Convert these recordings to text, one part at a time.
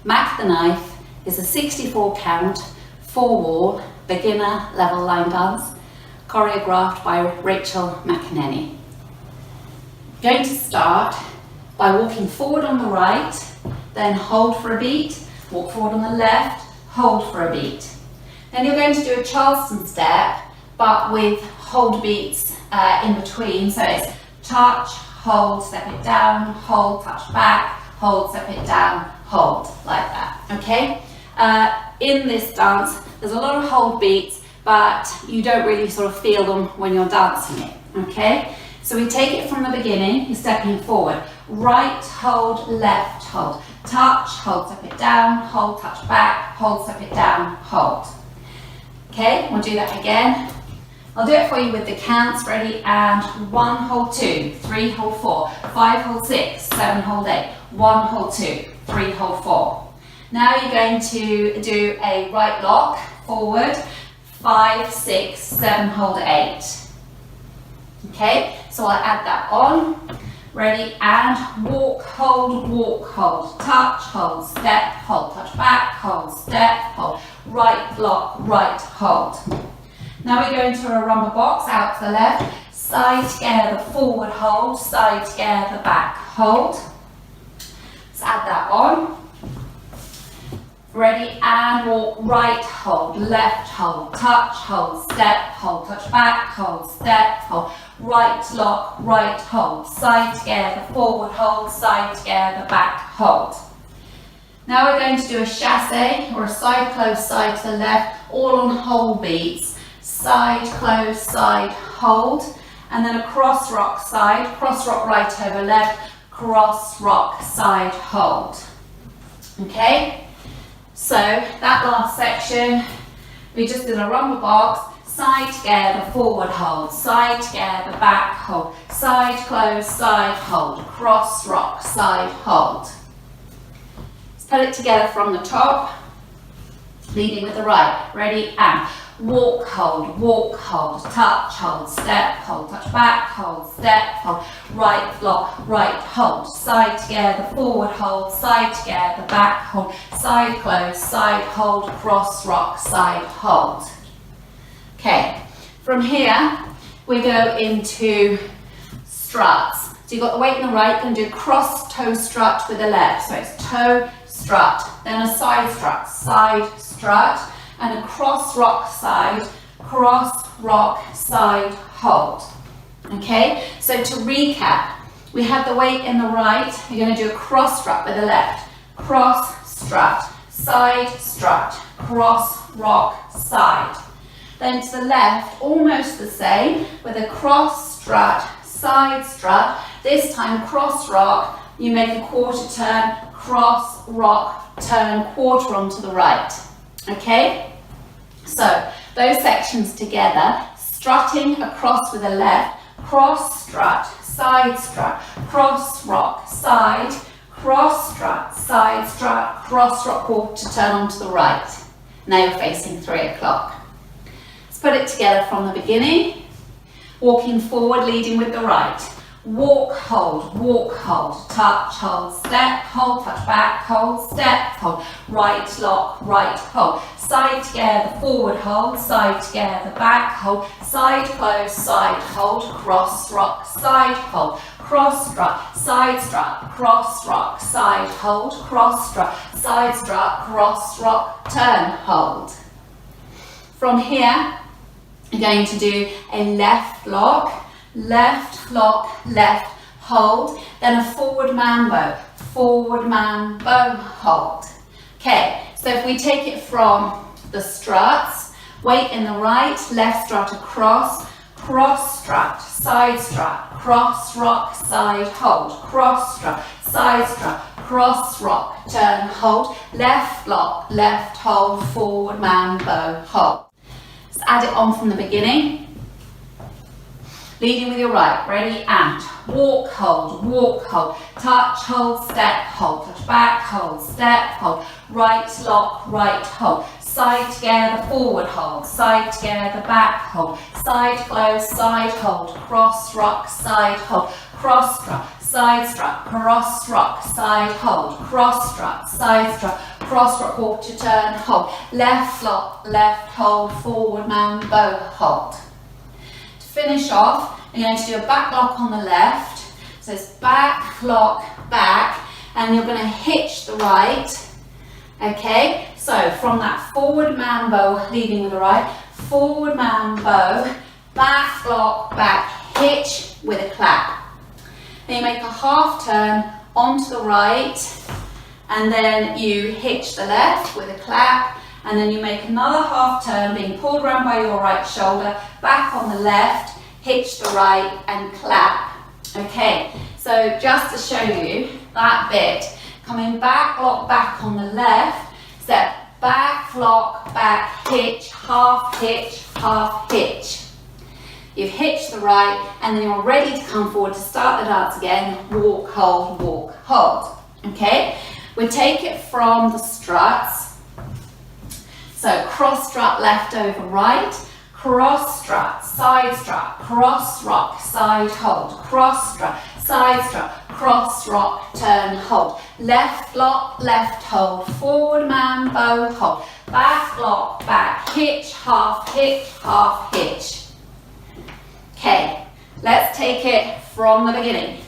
Mack the Knife is a 64 count, 4-wall, beginner level line dance, choreographed by Rachael McEnaney. Going to start by walking forward on the right, then hold for a beat, walk forward on the left, hold for a beat. Then you're going to do a Charleston step, but with hold beats in between. So it's touch, hold, step it down, hold, touch back, hold, step it down, hold, like that, okay? In this dance, there's a lot of hold beats, but you don't really sort of feel them when you're dancing it, okay? So we take it from the beginning, you're stepping forward. Right, hold, left, hold. Touch, hold, step it down, hold, touch back, hold, step it down, hold. Okay, we'll do that again. I'll do it for you with the counts. Ready? And 1, hold 2, 3, hold 4, 5, hold 6, 7, hold 8, 1, hold 2, 3, hold 4. Now you're going to do a right lock, forward, 5, 6, 7, hold 8. Okay, so I'll add that on. Ready? And walk, hold, touch, hold, step, hold, touch back, hold, step, hold, right lock, right, hold. Now we're going to a rumba box, out to the left, side together, forward hold, side together, back hold. Let's add that on. Ready? And walk, right hold, left hold, touch, hold, step, hold, touch back, hold, step, hold, right lock, right hold, side together, forward hold, side together, back hold. Now we're going to do a chasse, or a side close, side to the left, all on hold beats. Side, close, side, hold, and then a cross rock side, cross rock right over left, cross rock side, hold. Okay, so that last section, we just did a rumba box, side together, forward hold, side together, back hold, side, close, side, hold, cross rock, side, hold. Let's put it together from the top, leading with the right. Ready? And walk, hold, touch, hold, step, hold, touch back, hold, step, hold, right lock, right hold, side together, forward hold, side together, back hold, side close, side hold, cross rock, side hold. Okay, from here we go into struts. So you've got the weight in the right, you're going to do a cross toe strut with the left. So it's toe, strut, then a side strut, and a cross rock, side, hold. Okay, so to recap, we have the weight in the right, you're going to do a cross strut with the left, cross strut, cross rock, side. Then to the left, almost the same, with a cross strut, side strut, this time cross rock, you make a quarter turn, cross rock, turn quarter onto the right. Okay, so those sections together, strutting across with the left, cross strut, cross rock, side, cross strut, cross rock, quarter turn onto the right. Now you're facing 3 o'clock. Let's put it together from the beginning, walking forward, leading with the right. Walk, hold, touch, hold, step, hold, touch back, hold, step, hold, right lock, right hold, side together, forward hold, side together, back hold, side close, side hold, cross rock, side hold, cross strut, cross rock, side hold, cross strut, cross rock, turn, hold. From here, you're going to do a left lock, left, hold, then a forward mambo, hold. Okay, so if we take it from the struts, weight in the right, left strut across, cross strut, cross rock, side hold, cross strut, cross rock, turn, hold, left lock, left hold, forward mambo, hold. Let's add it on from the beginning. Leading with your right, ready, and walk, hold, touch, hold, step, hold, touch back, hold, step, hold, right lock, right hold, side together, forward hold, side together, back hold, side close, side hold, cross rock, side hold, cross strut, side strut, cross rock, side hold, cross strut, side strut, cross rock, quarter turn, hold. Left lock, left hold, forward mambo, hold. To finish off, I'm going to do a back lock on the left. So it's back, lock, back, and you're going to hitch the right. Okay, so from that forward mambo, leading with the right, forward mambo, back, lock, back, hitch with a clap. Then you make a half turn onto the right, and then you hitch the left with a clap, and then you make another half turn, being pulled around by your right shoulder, back on the left, hitch the right, and clap. Okay, so just to show you that bit, coming back, lock, back on the left, step back, lock, back, hitch, half hitch, half hitch. You've hitched the right, and then you're ready to come forward to start the dance again. Walk, hold. Okay, we take it from the struts. So cross strut left over right, cross strut, cross rock, side hold, cross strut, side strut, cross rock, turn, hold. Left lock, left hold, forward mambo, hold. Back lock, back, hitch, half hitch, half hitch. Okay, let's take it from the beginning.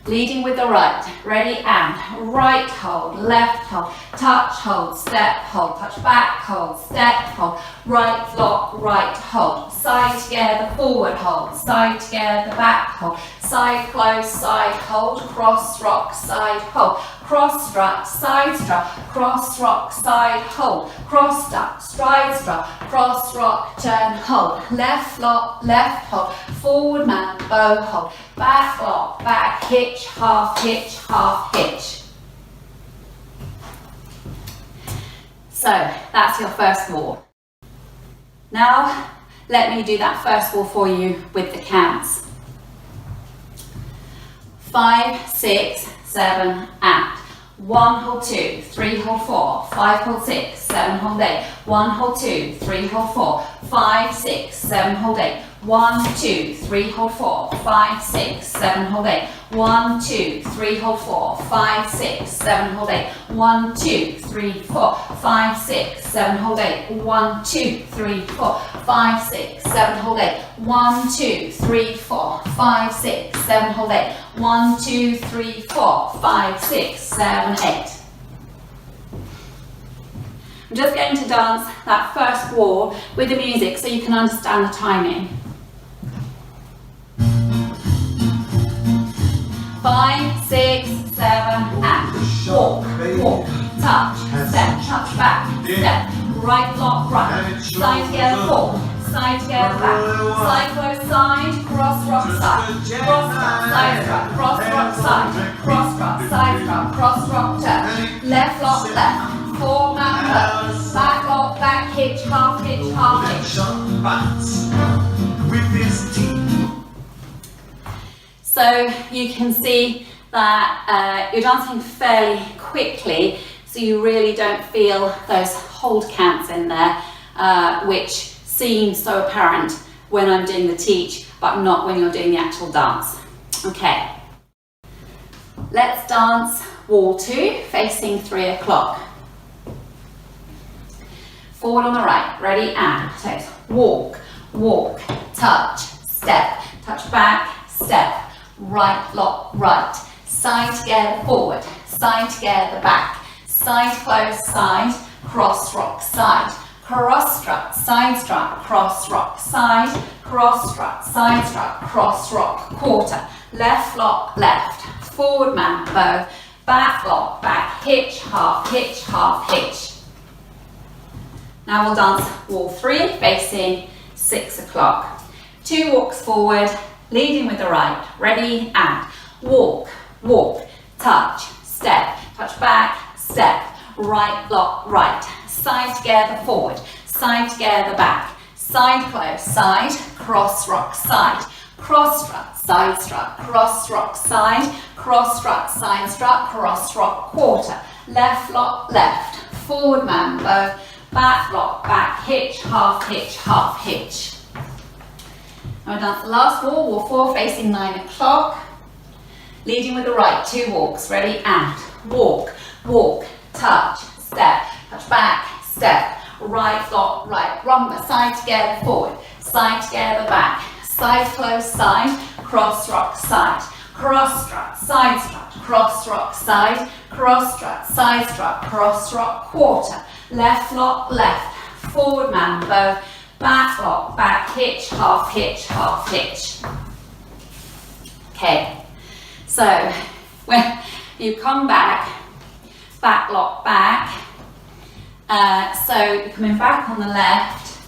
Leading with the right, ready, and right hold, left hold, touch hold, step hold, touch back hold, step hold, right lock, right hold, side together, forward hold, side together, back hold, side close, side hold, cross rock, side hold, cross strut, side strut, cross rock, side hold, cross strut, stride strut, cross rock, turn, hold, left lock, left hold, forward mambo, hold, back lock, back hitch, half hitch, half hitch. So that's your first wall. Now let me do that first wall for you with the counts. 5, 6, 7, and 1, hold 2, 3, hold 4, 5, hold 6, 7, hold 8, 1, hold 2, 3, hold 4, 5, 6, 7, hold 8, 1, 2, 3, hold 4, 5, 6, 7, hold 8, 1, 2, 3, hold 4, 5, 6, 7, hold 8, 1, 2, 3, 4, 5, 6, 7, hold 8, 1, 2, 3, 4, 5, 6, 7, hold 8, 1, 2, 3, 4, 5, 6, 7, hold 8, 1, 2, 3, 4, 5, 6, 7, 8. I'm just going to dance that first wall with the music so you can understand the timing. 5, 6, 7, and walk, walk, touch, step, touch back, step, right lock, right, side together, forward, side together, back, side close, side, cross rock, side, cross rock, side strut, cross rock, side, cross rock, side strut, cross rock, turn, left lock, left, forward mambo, back lock, back hitch, half hitch, half hitch. So you can see that you're dancing fairly quickly, so you really don't feel those hold counts in there, which seem so apparent when I'm doing the teach, but not when you're doing the actual dance. Okay, let's dance wall 2, facing 3 o'clock. Forward on the right, ready, and so walk, walk, touch, step, touch back, step, right lock, right, side together, forward, side together, back, side close, side, cross rock, side, cross strut, side strut, cross rock, side, cross strut, side strut, cross rock, quarter, left lock, left, forward mambo, back lock, back hitch, half hitch, half hitch. Now we'll dance wall 3, facing 6 o'clock. 2 walks forward, leading with the right, ready, and walk, walk, touch, step, touch back, step, right lock, right, side together, forward, side together, back, side close, side, cross rock, side, cross strut, side strut, cross rock, side, cross strut, side strut, cross rock, quarter, left lock, left, forward mambo, back lock, back hitch, half hitch, half hitch. Now we'll dance the last wall, wall 4, facing 9 o'clock. Leading with the right, 2 walks, ready, and walk, walk, touch, step, touch back, step, right lock, right, rumba, side together, forward, side together, back, side close, side, cross rock, side, cross strut, side strut, cross rock, side, cross strut, side strut, cross rock, quarter, left lock, left, forward mambo, back lock, back hitch, half hitch, half hitch. Okay, so when you come back lock, back, so you're coming back on the left,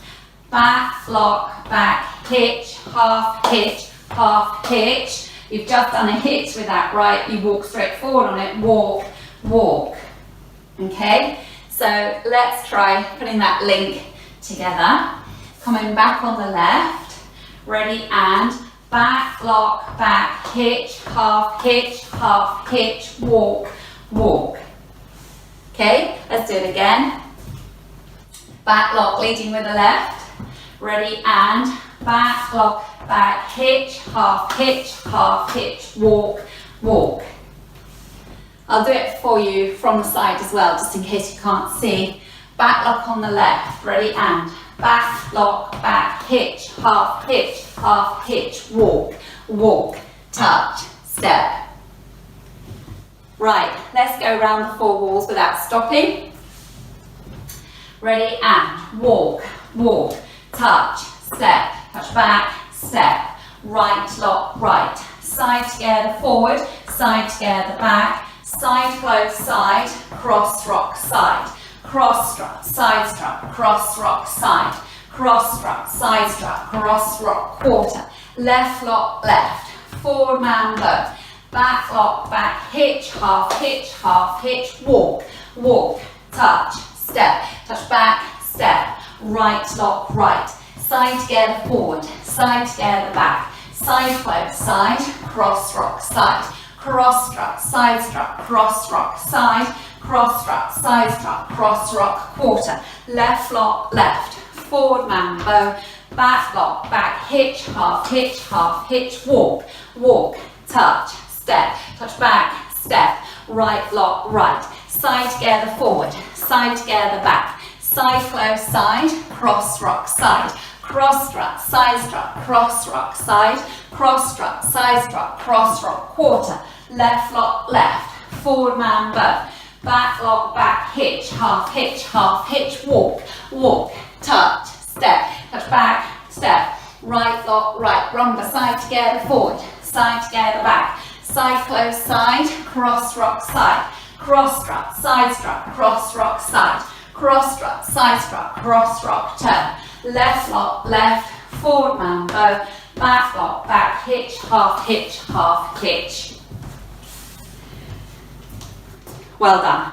back lock, back hitch, half hitch, half hitch. You've just done a hitch with that, right? You walk straight forward on it, walk, walk. Okay, so let's try putting that link together. Coming back on the left, ready, and back lock, back hitch, half hitch, walk, walk. Okay, let's do it again. Back lock, leading with the left, ready, and back lock, back hitch, half hitch, walk, walk. I'll do it for you from the side as well, just in case you can't see. Back lock on the left, ready, and back lock, back hitch, half hitch, walk, walk, touch, step. Right, let's go around the four walls without stopping. Ready, and walk, walk, touch, step, touch back, step, right lock, right, side together, forward, side together, back, side close, side, cross rock, side, cross strut, side strut, cross rock, side, cross strut, side strut, cross rock, quarter, left lock, left, forward mambo, back lock, back hitch, half hitch, walk, walk, touch, step, touch back, step, right lock, right, side together, forward, side together, back, side close, side, cross rock, side, cross strut, side strut, cross rock, side, cross strut, side strut, cross rock, quarter, left lock, left, forward mambo, back lock, back hitch, half hitch, walk, walk, touch, step, touch back, step, right lock, right, side together, forward, side together, back, side close, side, cross rock, side, cross strut, side strut, cross rock, side, cross strut, side strut, cross rock, quarter, left lock, left, forward mambo, back lock, back hitch, half hitch, walk, walk, touch, step, touch back, step, right lock, right, rumba, side together, forward, side together, back, side close, side, cross rock, side, cross strut, side strut, cross rock, side, cross strut, side strut, cross rock, turn, left lock, left, forward mambo, back lock, back hitch, half hitch. Well done.